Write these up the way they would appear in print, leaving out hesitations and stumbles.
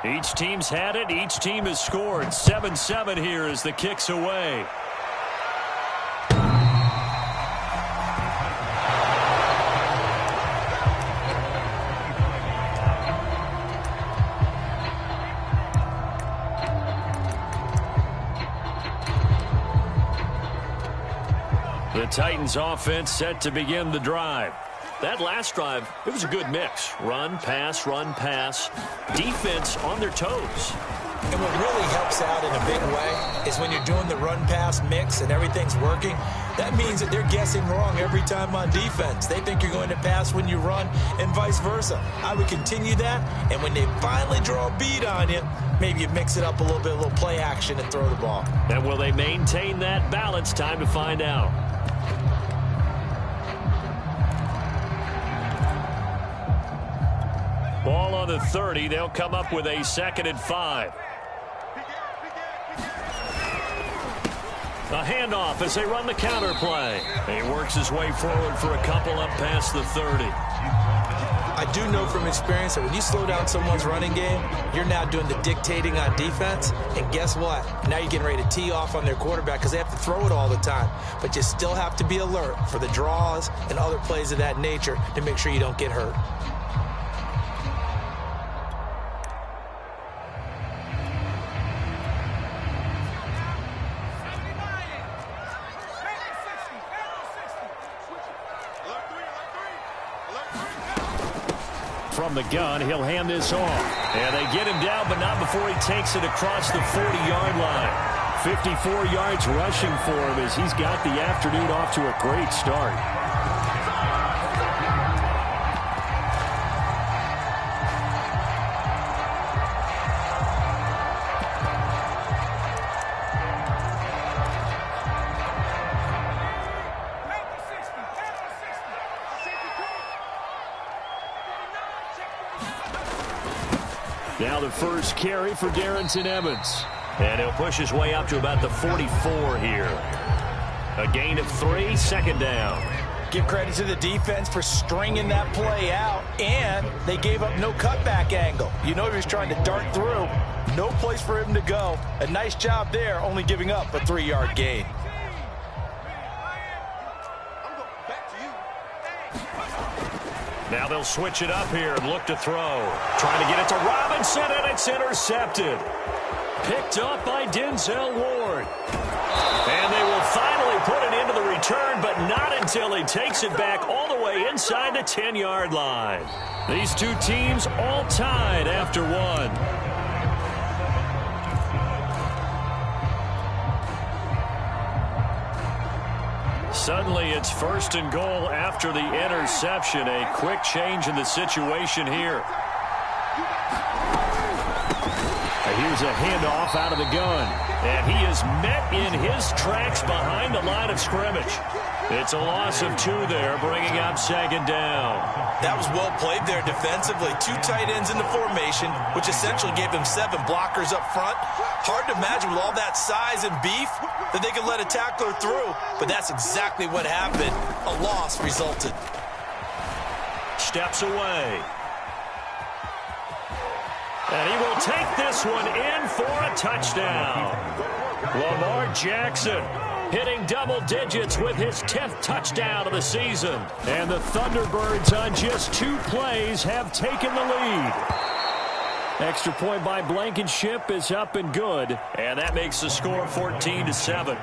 Each team's had it. Each team has scored. 7-7 here as the kick's away. The Titans offense set to begin the drive. That last drive, it was a good mix. Run, pass, defense on their toes. And what really helps out in a big way is when you're doing the run-pass mix and everything's working, that means that they're guessing wrong every time on defense. They think you're going to pass when you run and vice versa. I would continue that, and when they finally draw a beat on you, maybe you mix it up a little play action and throw the ball. And will they maintain that balance? Time to find out. Ball on the 30. They'll come up with a 2nd and 5. A handoff as they run the counter play. He works his way forward for a couple up past the 30. I do know from experience that when you slow down someone's running game, you're now doing the dictating on defense. And guess what? Now you're getting ready to tee off on their quarterback because they have to throw it all the time. But you still have to be alert for the draws and other plays of that nature to make sure you don't get hurt. From the gun, he'll hand this off. And they get him down, but not before he takes it across the 40-yard line. 54 yards rushing for him as he's got the afternoon off to a great start. Now the first carry for Darrington Evans. And he'll push his way up to about the 44 here. A gain of 3, 2nd down. Give credit to the defense for stringing that play out, and they gave up no cutback angle. You know he was trying to dart through. No place for him to go. A nice job there, only giving up a 3-yard gain. Now they'll switch it up here and look to throw. Trying to get it to Robinson, and it's intercepted. Picked up by Denzel Ward. And they will finally put it into the return, but not until he takes it back all the way inside the 10-yard line. These two teams all tied after one. Suddenly, it's 1st and goal after the interception. A quick change in the situation here. Here's a handoff out of the gun. And he is met in his tracks behind the line of scrimmage. It's a loss of 2 there, bringing up 2nd down. That was well played there defensively. 2 tight ends in the formation, which essentially gave them 7 blockers up front. Hard to imagine with all that size and beef that they could let a tackler through, but that's exactly what happened. A loss resulted. Steps away. And he will take this one in for a touchdown. Lamar Jackson hitting double digits with his 10th touchdown of the season. And the Thunderbirds on just 2 plays have taken the lead. Extra point by Blankenship is up and good. And that makes the score 14-7.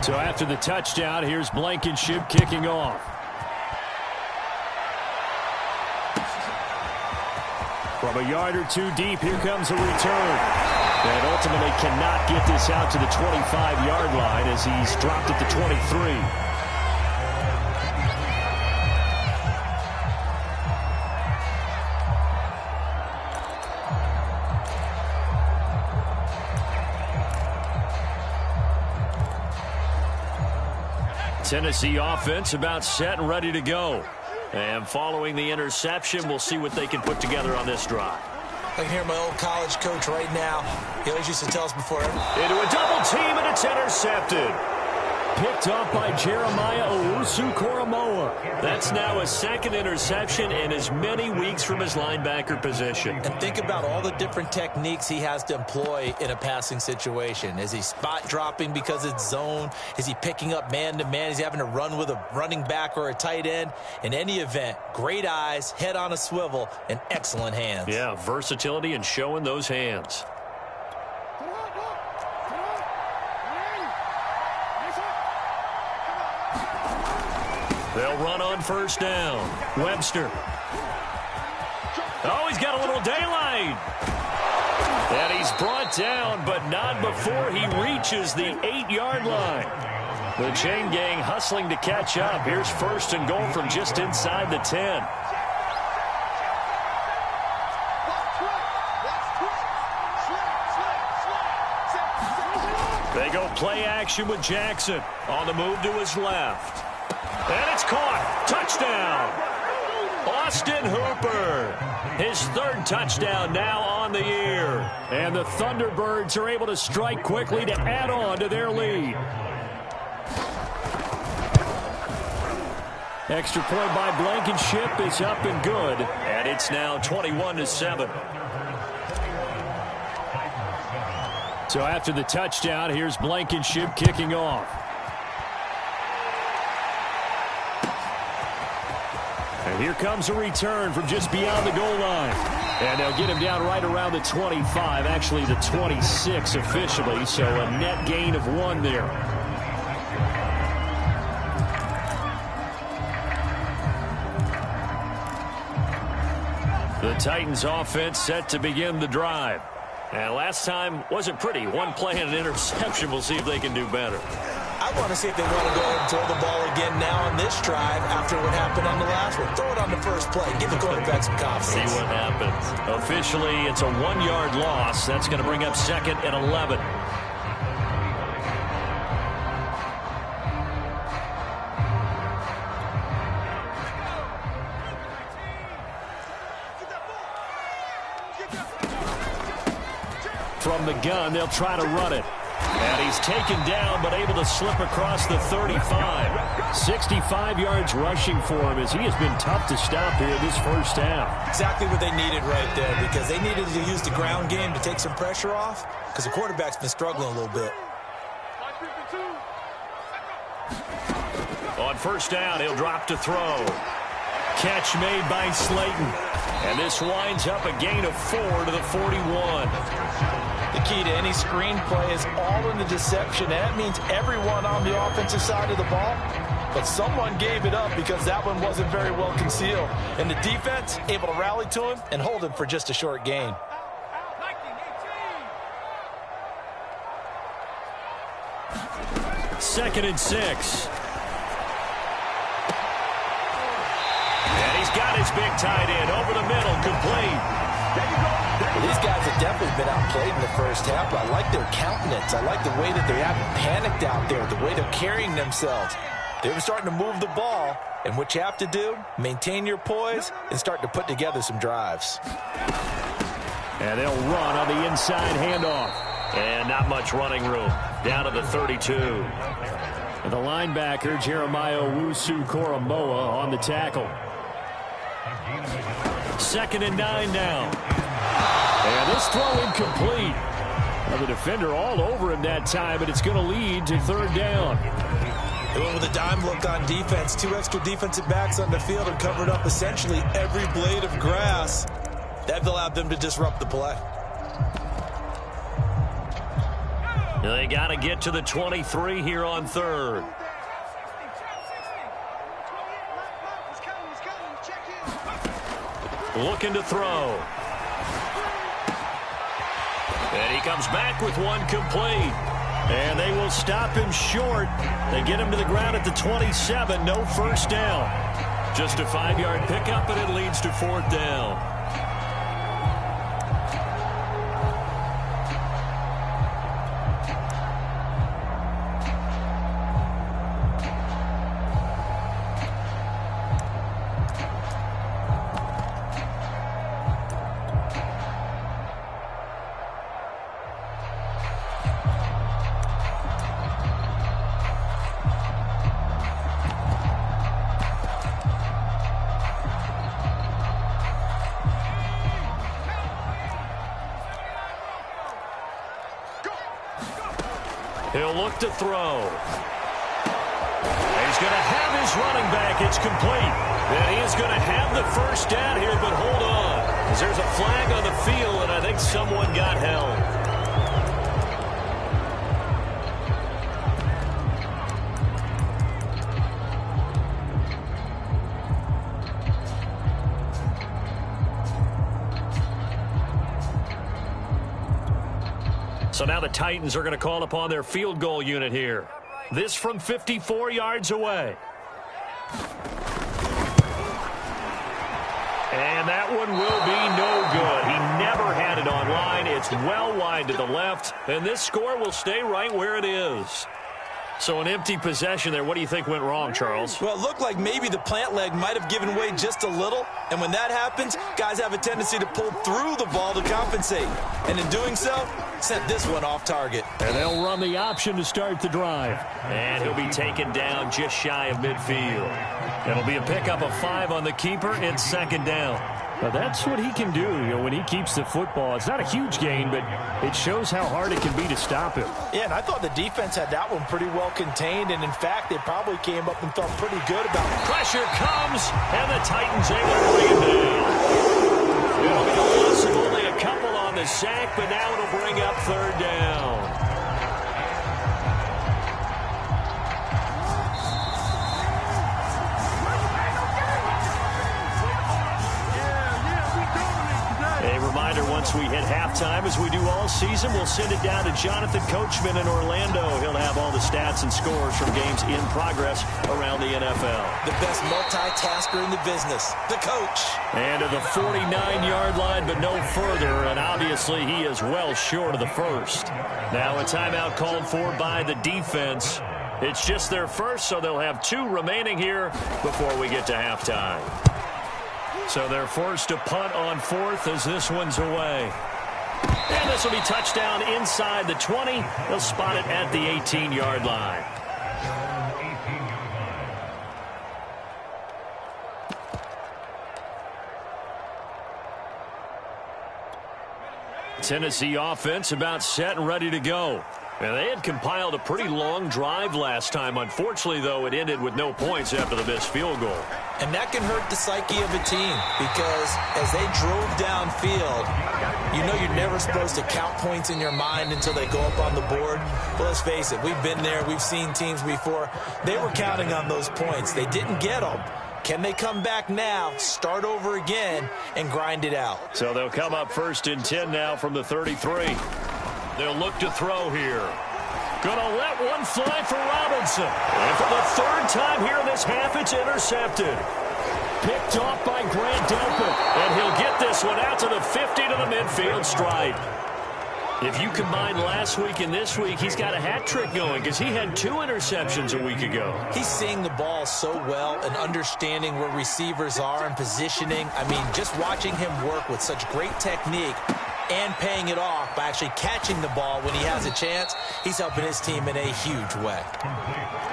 So after the touchdown, here's Blankenship kicking off. From a yard or 2 deep, here comes a return. And ultimately cannot get this out to the 25-yard line as he's dropped at the 23. Tennessee offense about set and ready to go. And following the interception, we'll see what they can put together on this drive. I can hear my old college coach right now. He always used to tell us before. Into a double team, and it's intercepted. Picked off by Jeremiah Owusu-Koramoah. That's now his second interception in as many weeks from his linebacker position. And think about all the different techniques he has to employ in a passing situation. Is he spot dropping because it's zone? Is he picking up man-to-man? Is he having to run with a running back or a tight end? In any event, great eyes, head on a swivel, and excellent hands. Yeah, versatility and showing those hands. They'll run on first down. Webster. Oh, he's got a little daylight. And he's brought down, but not before he reaches the 8-yard line. The chain gang hustling to catch up. Here's first and goal from just inside the 10. They go play action with Jackson on the move to his left. And it's caught. Touchdown. Austin Hooper. His third touchdown now on the year. And the Thunderbirds are able to strike quickly to add on to their lead. Extra point by Blankenship is up and good. And it's now 21-7. So after the touchdown, here's Blankenship kicking off. And here comes a return from just beyond the goal line. And they'll get him down right around the 25, actually the 26 officially, so a net gain of 1 there. The Titans offense set to begin the drive. And last time wasn't pretty. One play and an interception. We'll see if they can do better. I want to see if they want to go ahead and throw the ball again now on this drive after what happened on the last one. Throw it on the first play. Give the quarterback some confidence. See what happens. Officially, it's a 1-yard loss. That's going to bring up second and 11. From the gun, they'll try to run it. And he's taken down, but able to slip across the 35. 65 yards rushing for him as he has been tough to stop here this first half. Exactly what they needed right there, because they needed to use the ground game to take some pressure off, because the quarterback's been struggling a little bit. On first down, he'll drop to throw. Catch made by Slayton. And this winds up a gain of 4 to the 41. The key to any screenplay is all in the deception. And that means everyone on the offensive side of the ball. But someone gave it up because that one wasn't very well concealed. And the defense able to rally to him and hold him for just a short gain. Second and 6. And he's got his big tight end over the middle, complete. Well, these guys have definitely been outplayed in the first half, but I like their countenance. I like the way that they haven't panicked out there, the way they're carrying themselves. They were starting to move the ball, and what you have to do, maintain your poise and start to put together some drives. And they'll run on the inside handoff. And not much running room. Down to the 32. And the linebacker, Jeremiah Owusu-Koramoah, on the tackle. Second and 9 now. And this throw incomplete. Well, the defender all over him that time, but it's going to lead to third down. They went with a dime look on defense. 2 extra defensive backs on the field and covered up essentially every blade of grass. That allowed them to disrupt the play. They got to get to the 23 here on third. Looking to throw. And he comes back with one complete. And they will stop him short. They get him to the ground at the 27. No first down. Just a 5-yard pickup, and it leads to fourth down. He'll look to throw. He's going to have his running back. It's complete. And he is going to have the first down here, but hold on. Because there's a flag on the field, and I think someone got held. So now the Titans are going to call upon their field goal unit here. This from 54 yards away. And that one will be no good. He never had it on line. It's well wide to the left. And this score will stay right where it is. So an empty possession there. What do you think went wrong, Charles? Well, it looked like maybe the plant leg might have given way just a little. And when that happens, guys have a tendency to pull through the ball to compensate. And in doing so, sent this one off target. And they'll run the option to start the drive. And he'll be taken down just shy of midfield. It'll be a pickup of 5 on the keeper. It's second down. Well, that's what he can do, when he keeps the football. It's not a huge gain, but it shows how hard it can be to stop him. Yeah, and I thought the defense had that one pretty well contained, and in fact, they probably came up and felt pretty good about it. Pressure comes, and the Titans able to bring it down. It'll be a loss of only a couple on the sack, but now it'll bring up third down. Reminder, once we hit halftime, as we do all season, we'll send it down to Jonathan Coachman in Orlando. He'll have all the stats and scores from games in progress around the NFL. The best multitasker in the business, the coach. And to the 49-yard line, but no further, and obviously he is well short of the first. Now a timeout called for by the defense. It's just their first, so they'll have 2 remaining here before we get to halftime. So they're forced to punt on 4th as this one's away. And this will be touchdown inside the 20. They'll spot it at the 18-yard line. Tennessee offense about set and ready to go. And they had compiled a pretty long drive last time. Unfortunately, though, it ended with no points after the missed field goal. And that can hurt the psyche of a team because as they drove downfield, you know you're never supposed to count points in your mind until they go up on the board. But let's face it, we've been there. We've seen teams before. They were counting on those points. They didn't get them. Can they come back now, start over again, and grind it out? So they'll come up 1st and 10 now from the 33. They'll look to throw here. Gonna let one fly for Robinson. And for the 3rd time here in this half, it's intercepted. Picked off by Grant Delpit. And he'll get this one out to the 50 to the midfield stripe. If you combine last week and this week, he's got a hat trick going because he had 2 interceptions a week ago. He's seeing the ball so well and understanding where receivers are and positioning. I mean, just watching him work with such great technique and paying it off by actually catching the ball when he has a chance, he's helping his team in a huge way.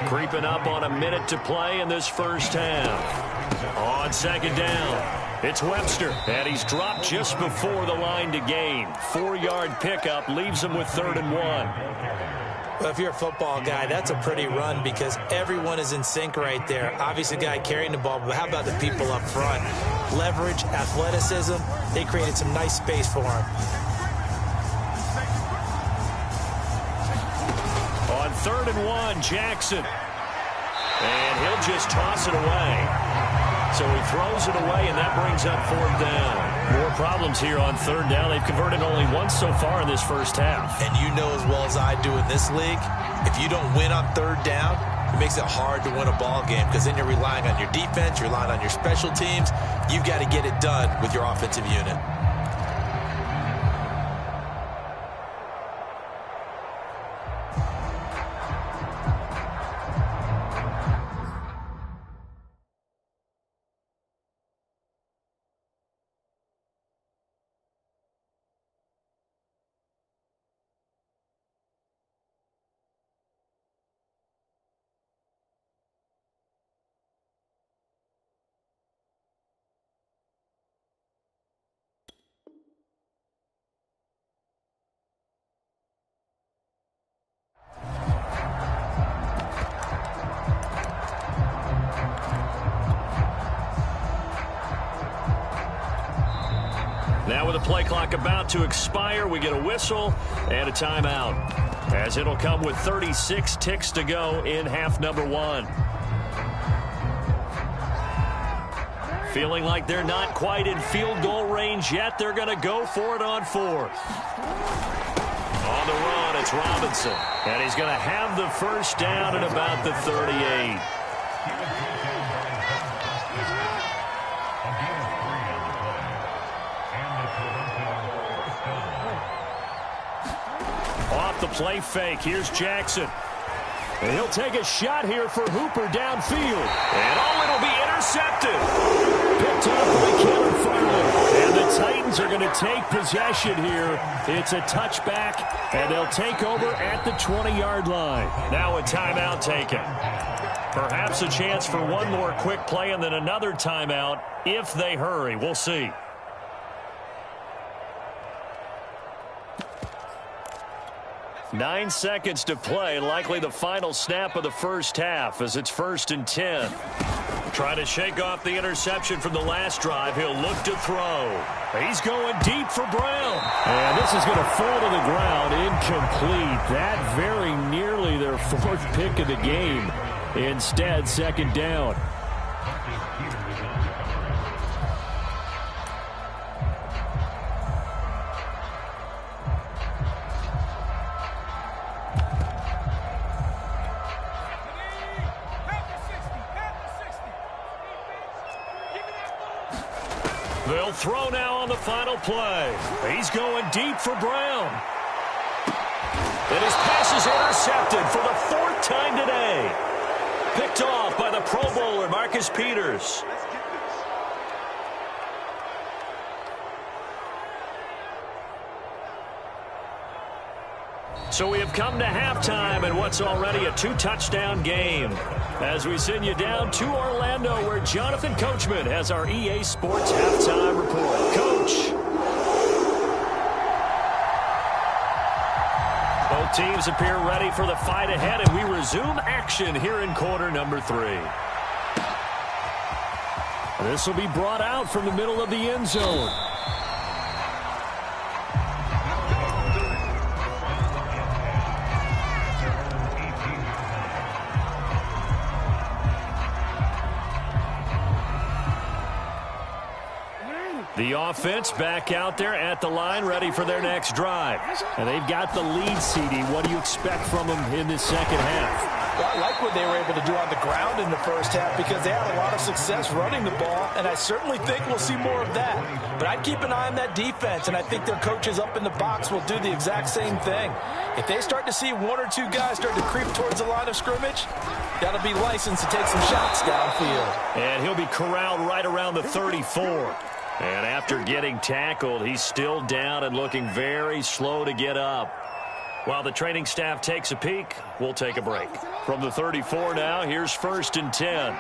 Creeping up on a minute to play in this first half. On second down, it's Webster, and he's dropped just before the line to gain. 4-yard pickup leaves him with 3rd and 1. Well, if you're a football guy, that's a pretty run because everyone is in sync right there. Obviously, the guy carrying the ball, but how about the people up front? Leverage, athleticism, they created some nice space for him. On 3rd and 1, Jackson. And he'll just toss it away. So he throws it away, and that brings up 4th down. More problems here on 3rd down. They've converted only once so far in this first half. And you know as well as I do in this league, if you don't win on 3rd down, it makes it hard to win a ball game because then you're relying on your defense, you're relying on your special teams. You've got to get it done with your offensive unit. With the play clock about to expire, we get a whistle and a timeout, as it'll come with 36 ticks to go in half number one. Feeling like they're not quite in field goal range yet. They're going to go for it on fourth. On the run, it's Robinson. And he's going to have the first down at about the 38. Off the play fake, here's Jackson. And he'll take a shot here for Hooper downfield. And it'll be intercepted. Picked up by Kevin Farley. And the Titans are going to take possession here. It's a touchback, and they'll take over at the 20-yard line. Now a timeout taken. Perhaps a chance for one more quick play and then another timeout if they hurry. We'll see. Nine seconds to play, likely the final snap of the first half as it's 1st and 10. Trying to shake off the interception from the last drive. He'll look to throw. He's going deep for Brown. And this is going to fall to the ground incomplete. That very nearly their 4th pick of the game. Instead, 2nd down. They'll throw now on the final play. He's going deep for Brown. And his pass is intercepted for the 4th time today. Picked off by the Pro Bowler, Marcus Peters. So we have come to halftime in what's already a 2-touchdown game. As we send you down to Orlando, where Jonathan Coachman has our EA Sports Halftime Report. Coach. Both teams appear ready for the fight ahead, and we resume action here in quarter number 3. This will be brought out from the middle of the end zone. The offense back out there at the line, ready for their next drive. And they've got the lead, CD. What do you expect from them in this second half? Well, I like what they were able to do on the ground in the first half because they had a lot of success running the ball, and I certainly think we'll see more of that. But I'd keep an eye on that defense, and I think their coaches up in the box will do the exact same thing. If they start to see 1 or 2 guys start to creep towards the line of scrimmage, that'll be licensed to take some shots downfield. And he'll be corralled right around the 34. And after getting tackled, he's still down and looking very slow to get up. While the training staff takes a peek, we'll take a break. From the 34 now, here's 1st and 10.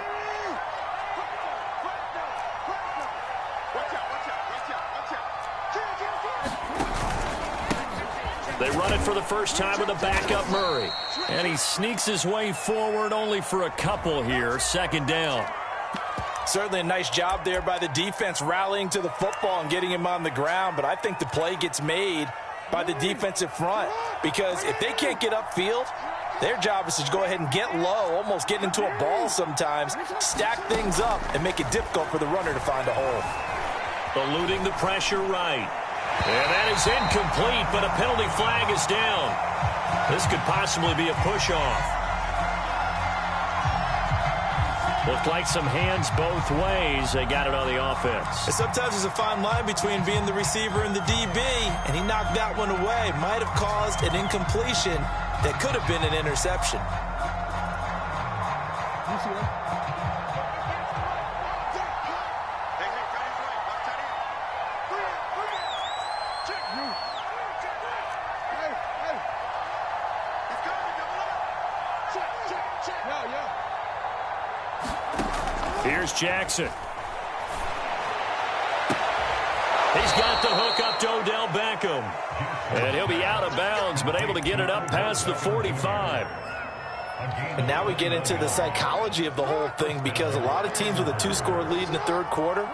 They run it for the first time with a backup Murray. And he sneaks his way forward only for a couple here. 2nd down. Certainly a nice job there by the defense rallying to the football and getting him on the ground, but I think the play gets made by the defensive front because if they can't get upfield, their job is to go ahead and get low, almost get into a ball sometimes, stack things up, and make it difficult for the runner to find a hole. Eluding the pressure right. And that is incomplete, but a penalty flag is down. This could possibly be a push-off. Looked like some hands both ways. They got it on the offense. Sometimes there's a fine line between being the receiver and the DB, and he knocked that one away. Might have caused an incompletion that could have been an interception. Here's Jackson. He's got the hook up to Odell Beckham. And he'll be out of bounds, but able to get it up past the 45. And now we get into the psychology of the whole thing because a lot of teams with a 2-score lead in the 3rd quarter,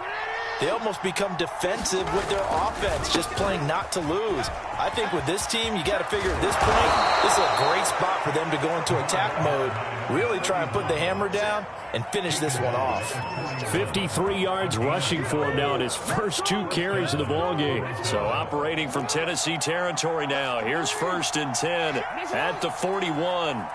They almost become defensive with their offense, just playing not to lose. I think with this team, you got to figure at this point, this is a great spot for them to go into attack mode, really try and put the hammer down and finish this one off. 53 yards rushing for him now in his first 2 carries of the ballgame. So operating from Tennessee territory now. Here's 1st and 10 at the 41.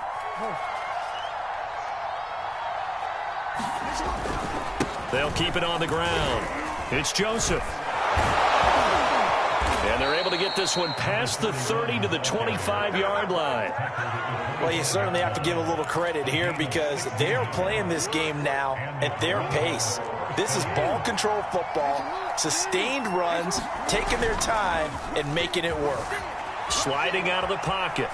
They'll keep it on the ground. It's Joseph. And they're able to get this one past the 30 to the 25-yard line. Well, you certainly have to give a little credit here because they're playing this game now at their pace. This is ball control football, sustained runs, taking their time, and making it work. Sliding out of the pocket.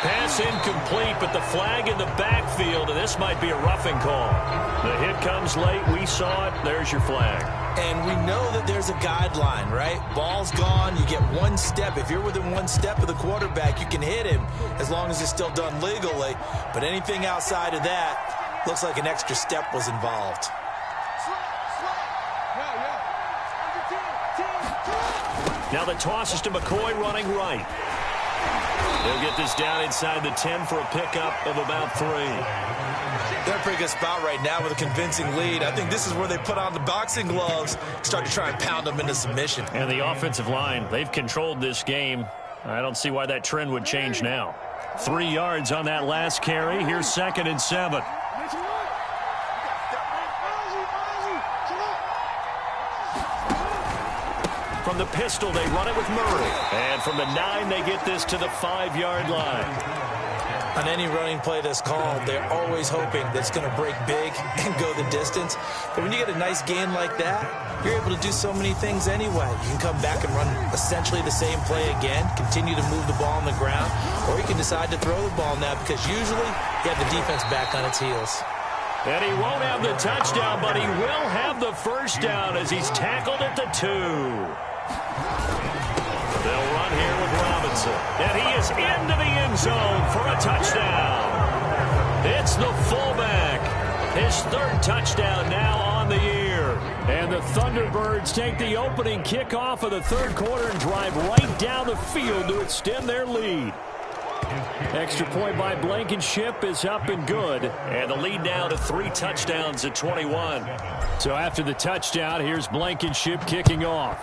Pass incomplete, but the flag in the backfield, and this might be a roughing call. The hit comes late. We saw it. There's your flag. And we know that there's a guideline, right? Ball's gone. You get 1 step. If you're within 1 step of the quarterback, you can hit him as long as it's still done legally. But anything outside of that looks like an extra step was involved. Now the toss is to McCoy running right. They'll get this down inside the 10 for a pickup of about 3. They're in a pretty good spot right now with a convincing lead. I think this is where they put on the boxing gloves, start to try and pound them into submission. And the offensive line, they've controlled this game. I don't see why that trend would change now. 3 yards on that last carry. Here's 2nd and 7. From the pistol, they run it with Murray. And from the 9, they get this to the 5-yard line. On any running play that's called, they're always hoping that it's going to break big and go the distance. But when you get a nice gain like that, you're able to do so many things anyway. You can come back and run essentially the same play again, continue to move the ball on the ground, or you can decide to throw the ball now because usually you have the defense back on its heels. And he won't have the touchdown, but he will have the first down as he's tackled at the 2. They'll run here with Robinson. And he is into the end zone for a touchdown. It's the fullback. His 3rd touchdown now on the year. And the Thunderbirds take the opening kickoff of the 3rd quarter and drive right down the field to extend their lead. Extra point by Blankenship is up and good. And the lead now to 3 touchdowns at 21. So after the touchdown, here's Blankenship kicking off.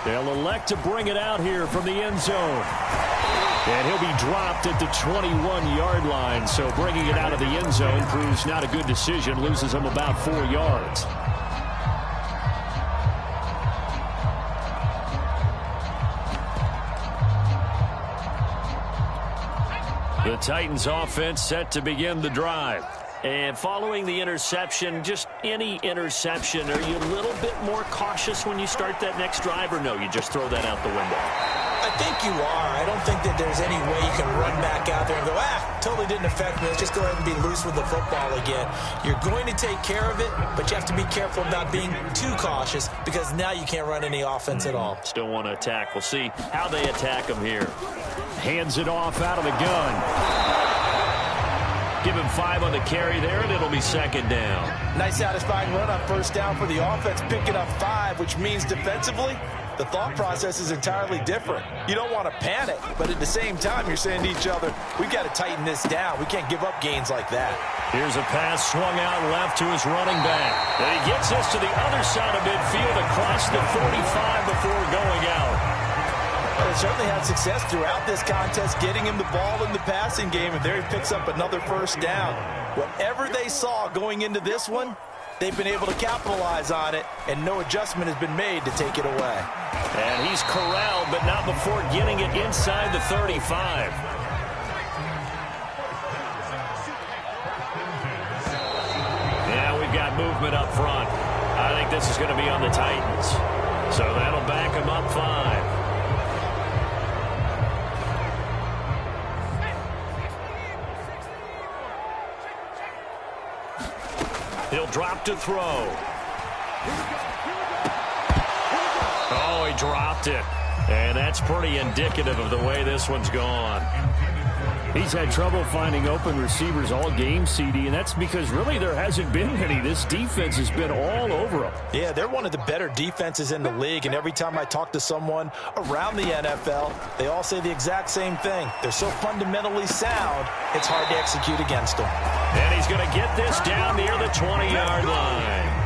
They'll elect to bring it out here from the end zone. And he'll be dropped at the 21-yard line. So bringing it out of the end zone proves not a good decision. Loses him about 4 yards. The Titans offense set to begin the drive. And following the interception, just any interception, are you a little bit more cautious when you start that next drive, or no, you just throw that out the window? I think you are. I don't think that there's any way you can run back out there and go, totally didn't affect me. Let's just go ahead and be loose with the football again. You're going to take care of it, but you have to be careful about being too cautious because now you can't run any offense at all. Still want to attack. We'll see how they attack him here. Hands it off out of the gun. Give him 5 on the carry there, and it'll be 2nd down. Nice satisfying run on 1st down for the offense, picking up 5, which means defensively, the thought process is entirely different. You don't want to panic, but at the same time, you're saying to each other, we've got to tighten this down. We can't give up gains like that. Here's a pass swung out left to his running back. And he gets this to the other side of midfield across the 45 before going out. They certainly had success throughout this contest, getting him the ball in the passing game, and there he picks up another 1st down. Whatever they saw going into this one, they've been able to capitalize on it, and no adjustment has been made to take it away. And he's corralled, but not before getting it inside the 35. Yeah, we've got movement up front. I think this is going to be on the Titans. So that'll back them up 5. He'll drop to throw. Oh, he dropped it. And that's pretty indicative of the way this one's gone. He's had trouble finding open receivers all game, CD, and that's because really there hasn't been any. This defense has been all over him. Yeah, they're one of the better defenses in the league, and every time I talk to someone around the NFL, they all say the exact same thing. They're so fundamentally sound, it's hard to execute against them. And he's going to get this down near the 20-yard line.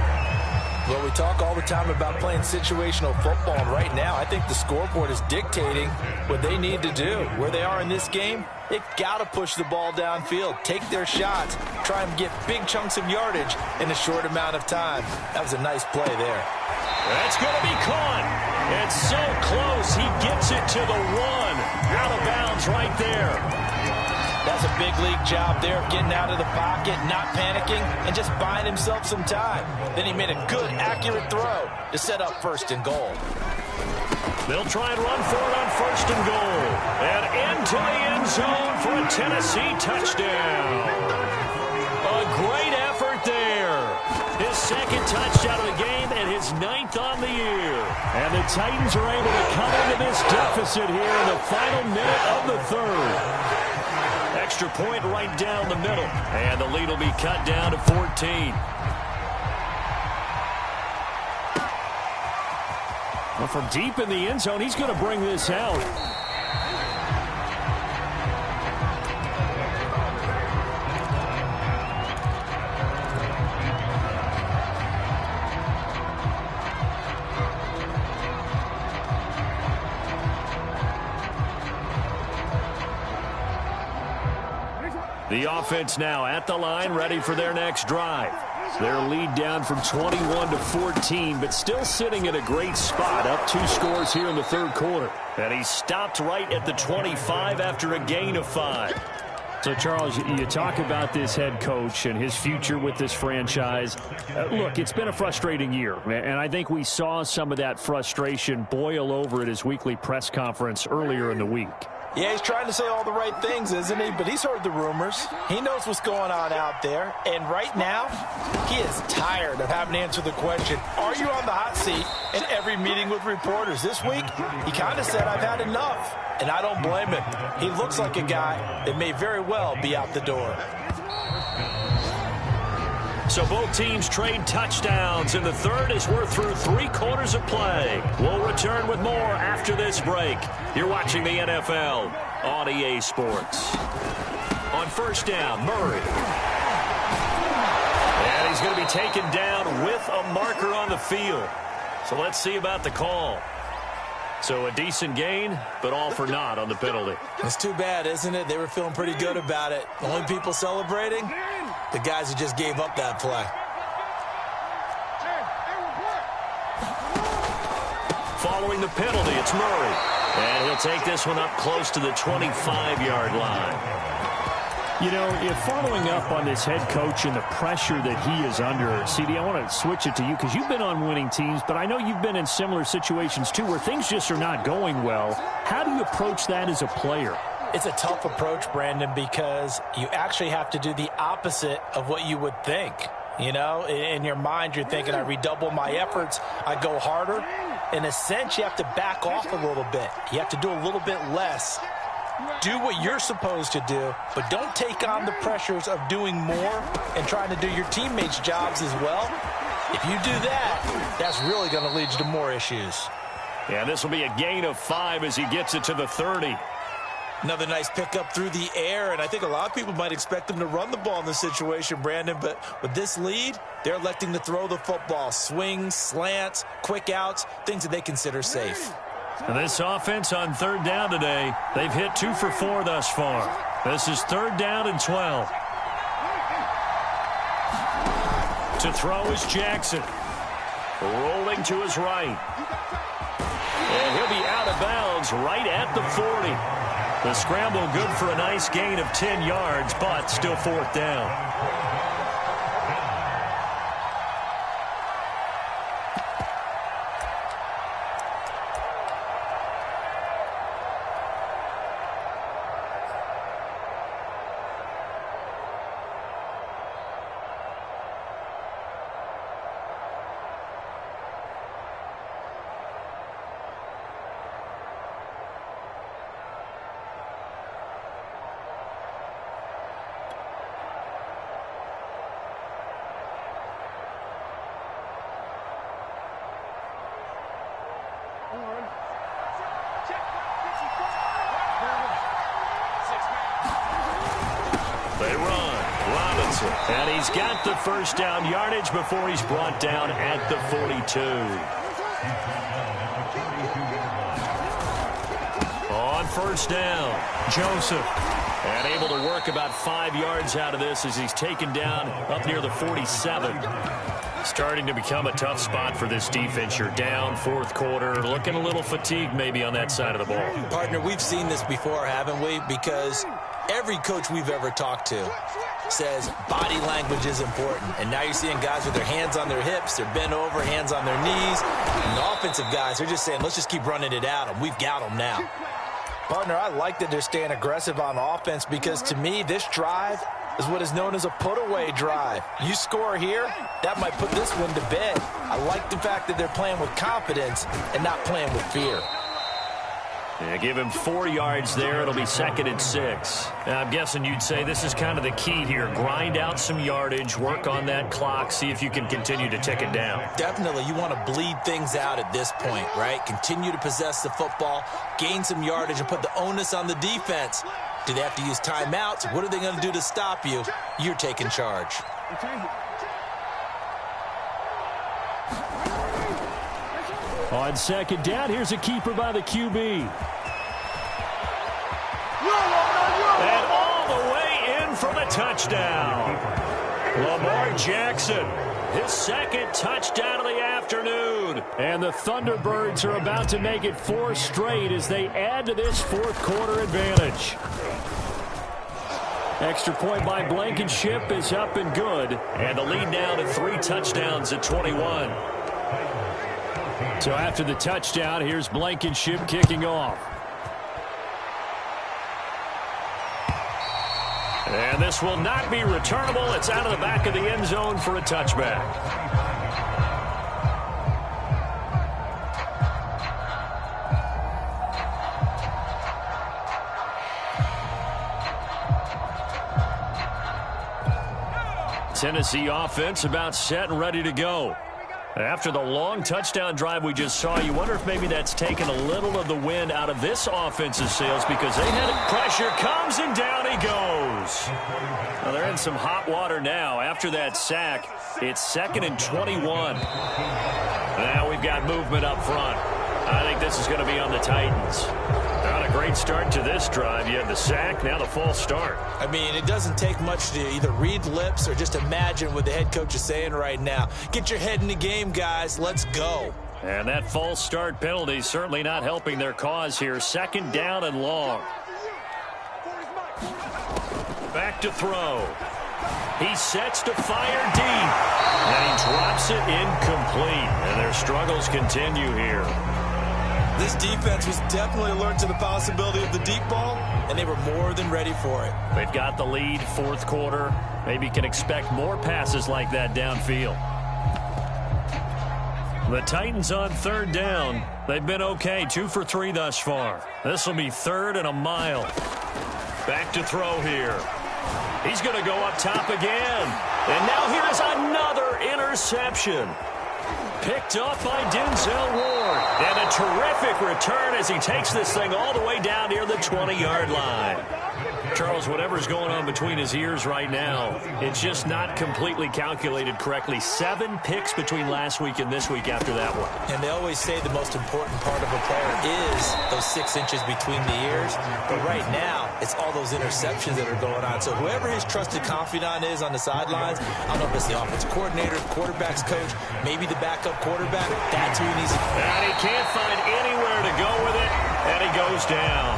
Well, we talk all the time about playing situational football, and right now I think the scoreboard is dictating what they need to do. Where they are in this game, they've got to push the ball downfield, take their shots, try and get big chunks of yardage in a short amount of time. That was a nice play there. That's going to be caught. It's so close. He gets it to the 1. Out of bounds right there. That's a big league job there of getting out of the pocket, not panicking, and just buying himself some time. Then he made a good, accurate throw to set up 1st and goal. They'll try and run for it on 1st and goal. And into the end zone for a Tennessee touchdown. A great effort there. His 2nd touchdown of the game and his 9th on the year. And the Titans are able to come into this deficit here in the final minute of the 3rd. Extra point right down the middle. And the lead will be cut down to 14. Well, from deep in the end zone, he's going to bring this out. The offense now at the line, ready for their next drive. Their lead down from 21 to 14, but still sitting in a great spot, up 2 scores here in the 3rd quarter. And he stopped right at the 25 after a gain of 5. So, Charles, you talk about this head coach and his future with this franchise. Look, it's been a frustrating year, and I think we saw some of that frustration boil over at his weekly press conference earlier in the week. Yeah, he's trying to say all the right things, isn't he? But he's heard the rumors. He knows what's going on out there. And right now, he is tired of having to answer the question, are you on the hot seat in every meeting with reporters? This week, he kind of said, I've had enough. And I don't blame him. He looks like a guy that may very well be out the door. So both teams trade touchdowns, and the 3rd as we're through 3 quarters of play. We'll return with more after this break. You're watching the NFL on EA Sports. On 1st down, Murray. And he's going to be taken down with a marker on the field. So let's see about the call. So a decent gain, but all for naught on the penalty. It's too bad, isn't it? They were feeling pretty good about it. The only people celebrating, the guys who just gave up that play. Following the penalty, it's Murray. And he'll take this one up close to the 25-yard line. You know, if following up on this head coach and the pressure that he is under, CD, I want to switch it to you because you've been on winning teams, but I know you've been in similar situations too where things just are not going well. How do you approach that as a player? It's a tough approach, Brandon, because you actually have to do the opposite of what you would think. You know, in your mind, you're thinking, I redouble my efforts, I go harder. In a sense, you have to back off a little bit. You have to do a little bit less. Do what you're supposed to do, but don't take on the pressures of doing more and trying to do your teammates' jobs as well. If you do that, that's really going to lead you to more issues. Yeah, this will be a gain of 5 as he gets it to the 30. Another nice pickup through the air, and I think a lot of people might expect them to run the ball in this situation, Brandon, but with this lead, they're electing to throw the football. Swings, slants, quick outs, things that they consider safe. And this offense on 3rd down today, they've hit 2 for 4 thus far. This is 3rd down and 12. To throw is Jackson. Rolling to his right. And he'll be out of bounds right at the 40. The scramble good for a nice gain of 10 yards, but still 4th down. They run. Robinson. And he's got the first down yardage before he's brought down at the 42. On first down, Joseph. And able to work about 5 yards out of this as he's taken down up near the 47. Starting to become a tough spot for this defense. You're down fourth quarter, looking a little fatigued maybe on that side of the ball. Partner, we've seen this before, haven't we? Because every coach we've ever talked to says body language is important. And now you're seeing guys with their hands on their hips, they're bent over, hands on their knees. And the offensive guys are just saying, let's just keep running it out, and we've got them now. Partner, I like that they're staying aggressive on offense because, to me, this drive is what is known as a put-away drive. You score here, that might put this one to bed. I like the fact that they're playing with confidence and not playing with fear. Yeah, give him 4 yards there. It'll be 2nd and 6. Now, I'm guessing you'd say this is kind of the key here. Grind out some yardage, work on that clock, see if you can continue to tick it down. Definitely, you want to bleed things out at this point, right? Continue to possess the football, gain some yardage, and put the onus on the defense. Do they have to use timeouts? What are they going to do to stop you? You're taking charge. On 2nd down, here's a keeper by the QB. And all the way in for the touchdown. Lamar Jackson, his 2nd touchdown of the afternoon. And the Thunderbirds are about to make it 4 straight as they add to this fourth quarter advantage. Extra point by Blankenship is up and good. And the lead now to 3 touchdowns at 21. So after the touchdown, here's Blankenship kicking off. And this will not be returnable. It's out of the back of the end zone for a touchback. Tennessee offense about set and ready to go. After the long touchdown drive we just saw, you wonder if maybe that's taken a little of the wind out of this offensive sails because they had it. Pressure comes and down he goes. Well, they're in some hot water now. After that sack, it's 2nd and 21. Now we've got movement up front. I think this is going to be on the Titans. Not a great start to this drive. You had the sack, now the false start. I mean, it doesn't take much to either read lips or just imagine what the head coach is saying right now. Get your head in the game, guys. Let's go. And that false start penalty certainly not helping their cause here. 2nd down and long. Back to throw. He sets to fire deep. And he drops it incomplete. And their struggles continue here. This defense was definitely alert to the possibility of the deep ball, and they were more than ready for it. They've got the lead, fourth quarter. Maybe can expect more passes like that downfield. The Titans on 3rd down. They've been okay, 2 for 3 thus far. This will be 3rd and a mile. Back to throw here. He's going to go up top again. And now here is another interception. Picked up by Denzel Ward. And a terrific return as he takes this thing all the way down near the 20-yard line. Charles, whatever's going on between his ears right now, it's just not completely calculated correctly. 7 picks between last week and this week after that one. And they always say the most important part of a player is those 6 inches between the ears. But right now, it's all those interceptions that are going on. So whoever his trusted confidant is on the sidelines, I don't know if it's the offensive coordinator, quarterback's coach, maybe the backup quarterback, that's who he needs to. And he can't find anywhere to go with it, and he goes down.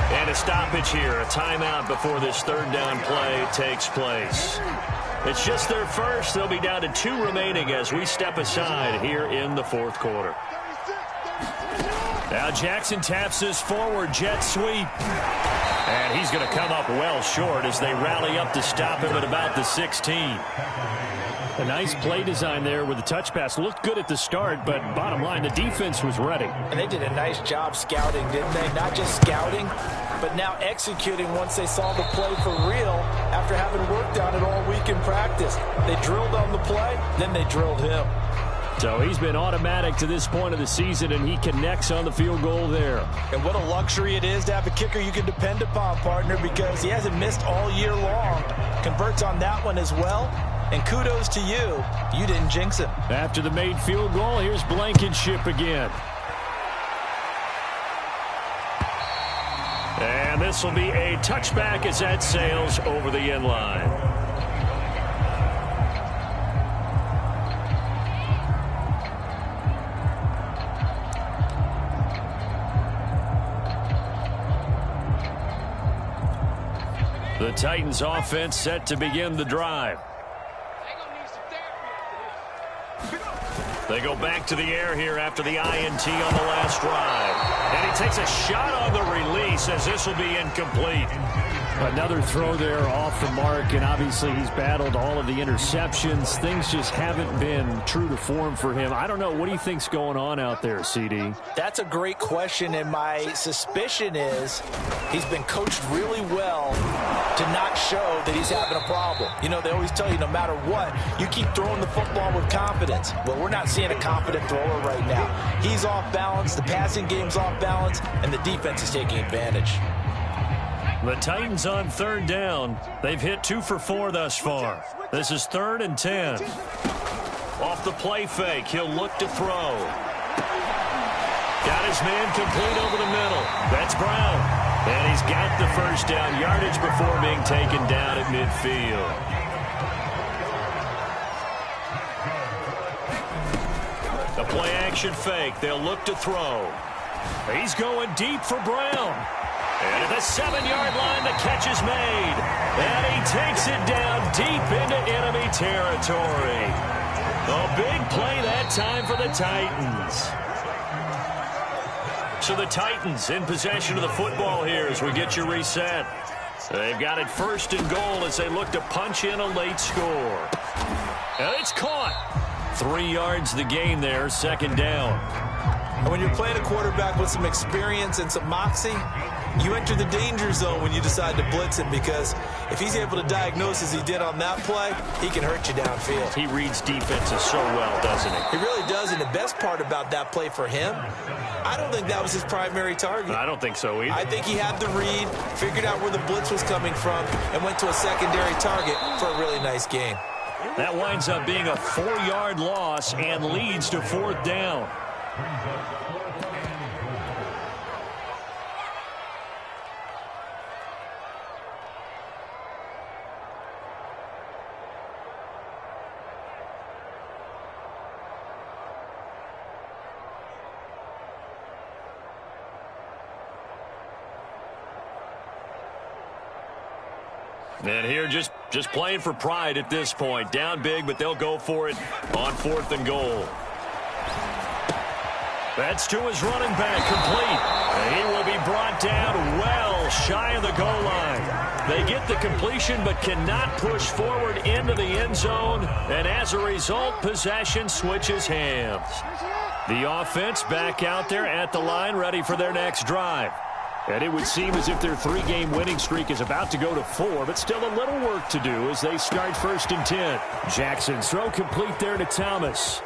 And a stoppage here, a timeout before this 3rd down play takes place. It's just their first. They'll be down to 2 remaining as we step aside here in the 4th quarter. Now Jackson taps his forward jet sweep. And he's going to come up well short as they rally up to stop him at about the 16. A nice play design there with the touch pass. Looked good at the start, but bottom line, the defense was ready. And they did a nice job scouting, didn't they? Not just scouting, but now executing once they saw the play for real after having worked on it all week in practice. They drilled on the play, then they drilled him. So he's been automatic to this point of the season, and he connects on the field goal there. And what a luxury it is to have a kicker you can depend upon, partner, because he hasn't missed all year long. Converts on that one as well. And kudos to you. You didn't jinx him. After the made field goal, here's Blankenship again. And this will be a touchback as that sails over the end line. The Titans offense set to begin the drive. They go back to the air here after the INT on the last drive. And he takes a shot on the release as this will be incomplete. Another throw there off the mark, and obviously he's battled all of the interceptions. Things just haven't been true to form for him. I don't know. What do you think's going on out there, CD? That's a great question, and my suspicion is he's been coached really well to not show that he's having a problem. You know, they always tell you no matter what, you keep throwing the football with confidence. Well, we're not seeing a confident thrower right now. He's off balance, the passing game's off balance, and the defense is taking advantage. The Titans on third down. They've hit 2 for 4 thus far. This is 3rd and 10. Off the play fake, he'll look to throw. Got his man complete over the middle. That's Brown. And he's got the first down yardage before being taken down at midfield. The play action fake. They'll look to throw. He's going deep for Brown. And at the 7-yard line, the catch is made. And he takes it down deep into enemy territory. A big play that time for the Titans. So the Titans in possession of the football here as we get you reset. They've got it 1st and goal as they look to punch in a late score. And it's caught. 3 yards the gain there, 2nd down. And when you're playing a quarterback with some experience and some moxie, you enter the danger zone when you decide to blitz him, because if he's able to diagnose as he did on that play, he can hurt you downfield. He reads defenses so well, doesn't he? He really does, and the best part about that play for him, I don't think that was his primary target. I don't think so either. I think he had the read, figured out where the blitz was coming from, and went to a secondary target for a really nice gain. That winds up being a 4-yard loss and leads to 4th down. And here just playing for pride at this point. Down big, but they'll go for it on 4th and goal. That's to his running back, complete. And he will be brought down well shy of the goal line. They get the completion but cannot push forward into the end zone. And as a result, possession switches hands. The offense back out there at the line, ready for their next drive. And it would seem as if their 3-game winning streak is about to go to 4, but still a little work to do as they start 1st and 10. Jackson's throw complete there to Thomas.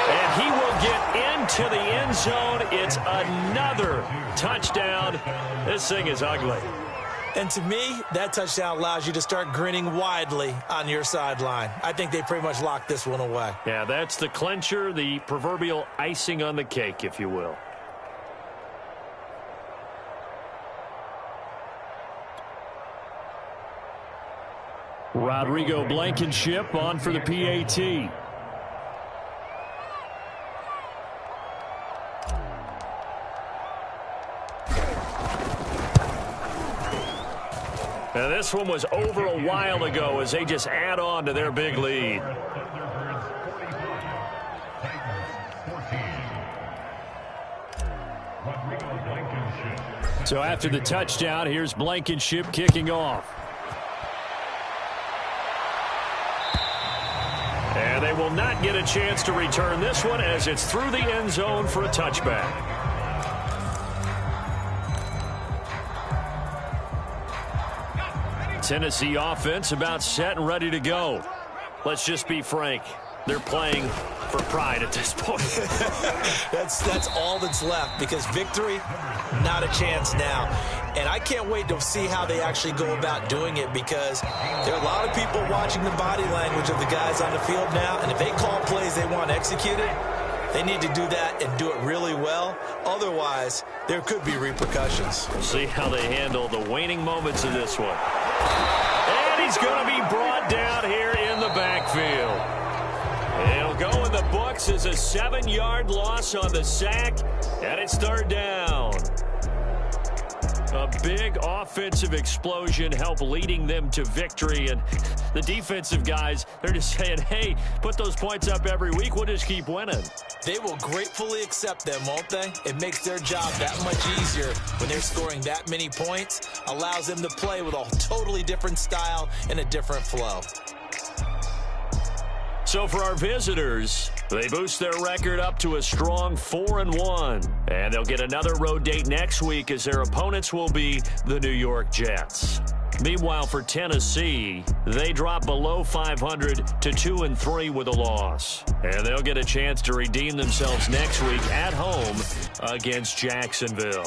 And he will get into the end zone. It's another touchdown. This thing is ugly. And to me, that touchdown allows you to start grinning widely on your sideline. I think they pretty much locked this one away. Yeah, that's the clincher, the proverbial icing on the cake, if you will. Rodrigo Blankenship on for the PAT. Now this one was over a while ago as they just add on to their big lead. So after the touchdown, here's Blankenship kicking off. And they will not get a chance to return this one as it's through the end zone for a touchback. Tennessee offense about set and ready to go. Let's just be frank. They're playing for pride at this point. That's all that's left, because victory, not a chance now. And I can't wait to see how they actually go about doing it, because there are a lot of people watching the body language of the guys on the field now, and if they call plays they want executed, they need to do that and do it really well. Otherwise, there could be repercussions. We'll see how they handle the waning moments of this one. And he's going to be brought down here in the backfield. It'll go in the books as a 7-yard loss on the sack, and it's third down. A big offensive explosion helped leading them to victory, and the defensive guys, they're just saying, hey, put those points up every week, we'll just keep winning. They will gratefully accept them, won't they? It makes their job that much easier when they're scoring that many points, allows them to play with a totally different style and a different flow. So for our visitors, they boost their record up to a strong 4-1. And they'll get another road date next week as their opponents will be the New York Jets. Meanwhile, for Tennessee, they drop below 500 to 2-3 with a loss. And they'll get a chance to redeem themselves next week at home against Jacksonville.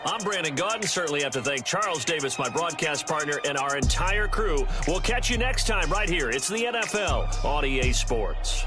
I'm Brandon Gaudin. Certainly have to thank Charles Davis, my broadcast partner, and our entire crew. We'll catch you next time right here. It's the NFL on EA Sports.